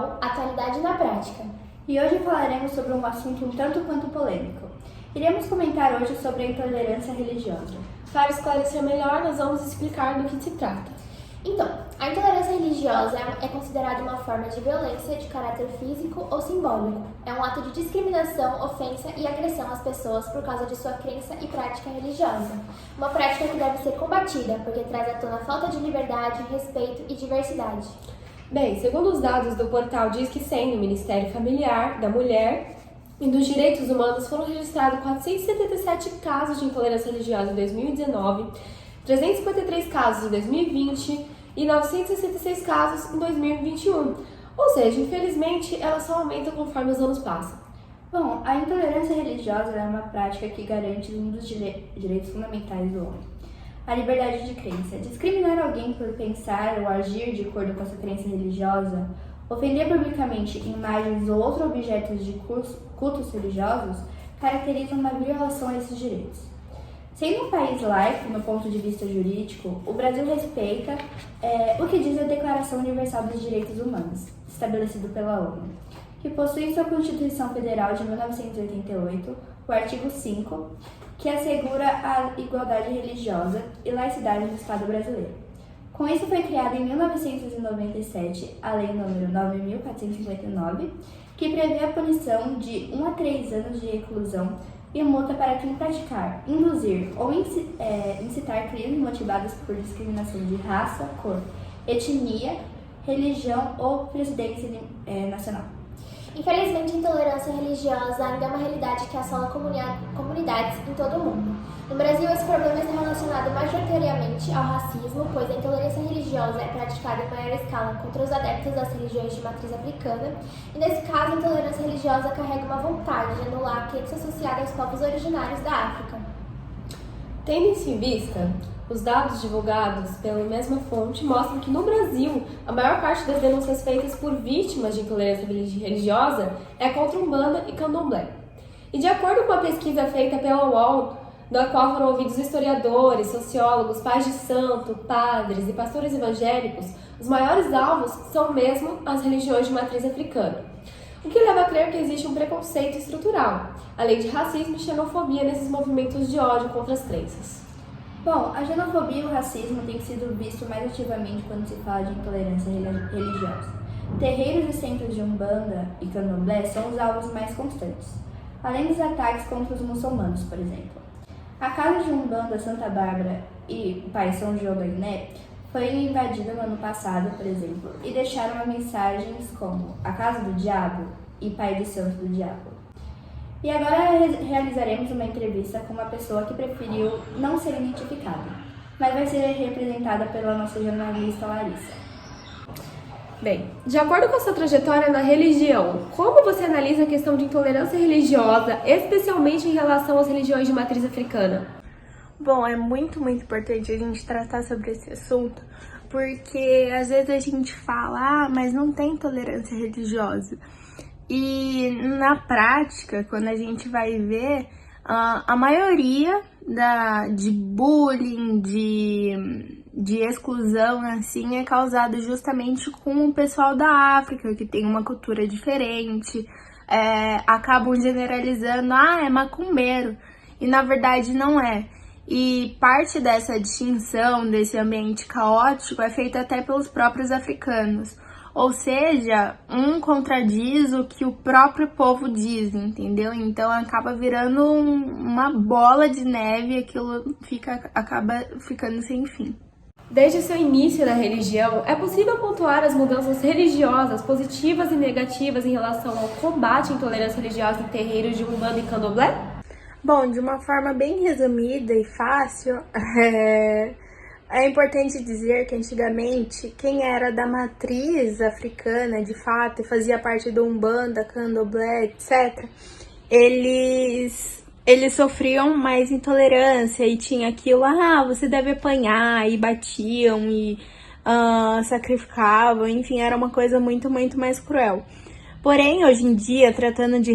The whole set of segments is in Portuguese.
canal Atualidade na Prática. E hoje falaremos sobre um assunto um tanto quanto polêmico. Iremos comentar hoje sobre a intolerância religiosa. Para esclarecer melhor, nós vamos explicar do que se trata. Então, a intolerância religiosa é considerada uma forma de violência de caráter físico ou simbólico. É um ato de discriminação, ofensa e agressão às pessoas por causa de sua crença e prática religiosa. Uma prática que deve ser combatida, porque traz à tona falta de liberdade, respeito e diversidade. Bem, segundo os dados do portal Diz que Sim, do Ministério Familiar, da Mulher e dos Direitos Humanos, foram registrados 477 casos de intolerância religiosa em 2019, 353 casos em 2020 e 966 casos em 2021. Ou seja, infelizmente, ela só aumenta conforme os anos passam. Bom, a intolerância religiosa é uma prática que garante um dos direitos fundamentais do homem: a liberdade de crença. Discriminar alguém por pensar ou agir de acordo com a sua crença religiosa, ofender publicamente imagens ou outros objetos de cultos religiosos, caracteriza uma violação a esses direitos. Sendo um país laico, no ponto de vista jurídico, o Brasil respeita o que diz a Declaração Universal dos Direitos Humanos, estabelecido pela ONU, que possui em sua Constituição Federal de 1988 o artigo 5, que assegura a igualdade religiosa e laicidade no Estado brasileiro. Com isso foi criada em 1997 a Lei nº 9.459, que prevê a punição de 1 a 3 anos de reclusão e multa para quem praticar, induzir ou incitar crimes motivados por discriminação de raça, cor, etnia, religião ou presidência nacional. Infelizmente, a intolerância religiosa ainda é uma realidade que assola comunidades em todo o mundo. No Brasil, esse problema está relacionado majoritariamente ao racismo, pois a intolerância religiosa é praticada em maior escala contra os adeptos das religiões de matriz africana, e nesse caso, a intolerância religiosa carrega uma vontade de anular a crença associada aos povos originários da África. Tendo isso em vista, os dados divulgados pela mesma fonte mostram que no Brasil, a maior parte das denúncias feitas por vítimas de intolerância religiosa é contra Umbanda e Candomblé. E de acordo com uma pesquisa feita pela UOL, da qual foram ouvidos historiadores, sociólogos, pais de santo, padres e pastores evangélicos, os maiores alvos são mesmo as religiões de matriz africana, o que leva a crer que existe um preconceito estrutural, além de racismo e xenofobia nesses movimentos de ódio contra as crenças. Bom, a xenofobia e o racismo têm sido vistos mais ativamente quando se fala de intolerância religiosa. Terreiros e centros de Umbanda e Candomblé são os alvos mais constantes, além dos ataques contra os muçulmanos, por exemplo. A casa de Umbanda Santa Bárbara e Pai São João do Iné foi invadida no ano passado, por exemplo, e deixaram mensagens como a Casa do Diabo e Pai de Santo do Diabo. E agora realizaremos uma entrevista com uma pessoa que preferiu não ser identificada, mas vai ser representada pela nossa jornalista Larissa. Bem, de acordo com a sua trajetória na religião, como você analisa a questão de intolerância religiosa, especialmente em relação às religiões de matriz africana? Bom, é muito importante a gente tratar sobre esse assunto, porque às vezes a gente fala, mas não tem intolerância religiosa. E na prática, quando a gente vai ver, a maioria de bullying, de exclusão, assim, é causado justamente com o pessoal da África, que tem uma cultura diferente, acabam generalizando, é macumbeiro, e na verdade não é. E parte dessa distinção, desse ambiente caótico, é feita até pelos próprios africanos. Ou seja, um contradiz o que o próprio povo diz, entendeu? Então acaba virando uma bola de neve e aquilo acaba ficando sem fim. Desde o seu início na religião, é possível pontuar as mudanças religiosas positivas e negativas em relação ao combate à intolerância religiosa em terreiros de Umbanda e Candomblé? Bom, de uma forma bem resumida e fácil, é importante dizer que antigamente quem era da matriz africana, de fato, e fazia parte do Umbanda, Candomblé, etc., eles sofriam mais intolerância e tinha aquilo, você deve apanhar, e batiam e sacrificavam, enfim, era uma coisa muito, muito mais cruel. Porém, hoje em dia, tratando de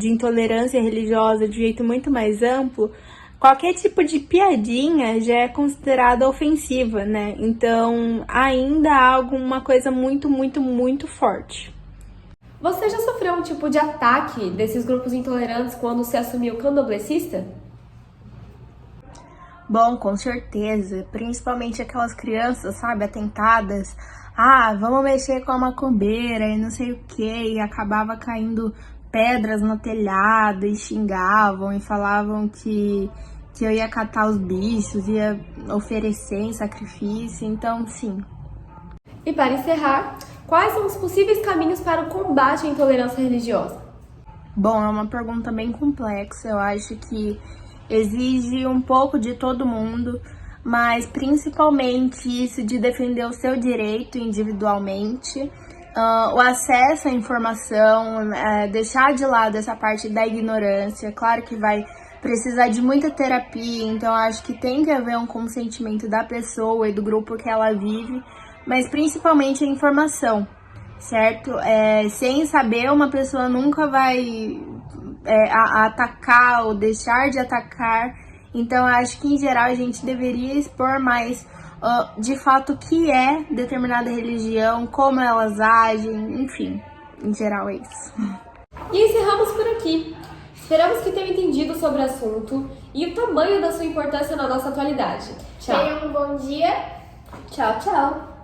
intolerância religiosa de jeito muito mais amplo, qualquer tipo de piadinha já é considerada ofensiva, né? Então, ainda há alguma coisa muito, muito, muito forte. Você já sofreu um tipo de ataque desses grupos intolerantes quando se assumiu candomblessista? Bom, com certeza, principalmente aquelas crianças, sabe, atentadas. Ah, vamos mexer com a macumbeira e não sei o que, e acabava caindo pedras no telhado e xingavam e falavam que eu ia catar os bichos, ia oferecer em sacrifício, então sim. E para encerrar, quais são os possíveis caminhos para o combate à intolerância religiosa? Bom, é uma pergunta bem complexa, eu acho que exige um pouco de todo mundo, mas principalmente isso de defender o seu direito individualmente, o acesso à informação, deixar de lado essa parte da ignorância. Claro que vai precisar de muita terapia, então acho que tem que haver um consentimento da pessoa e do grupo que ela vive, mas principalmente a informação, certo? Sem saber, uma pessoa nunca vai atacar ou deixar de atacar. Então, acho que em geral a gente deveria expor mais de fato o que é determinada religião, como elas agem, enfim, em geral é isso. E encerramos por aqui. Esperamos que tenham entendido sobre o assunto e o tamanho da sua importância na nossa atualidade. Tchau! Tenham um bom dia. Tchau, tchau!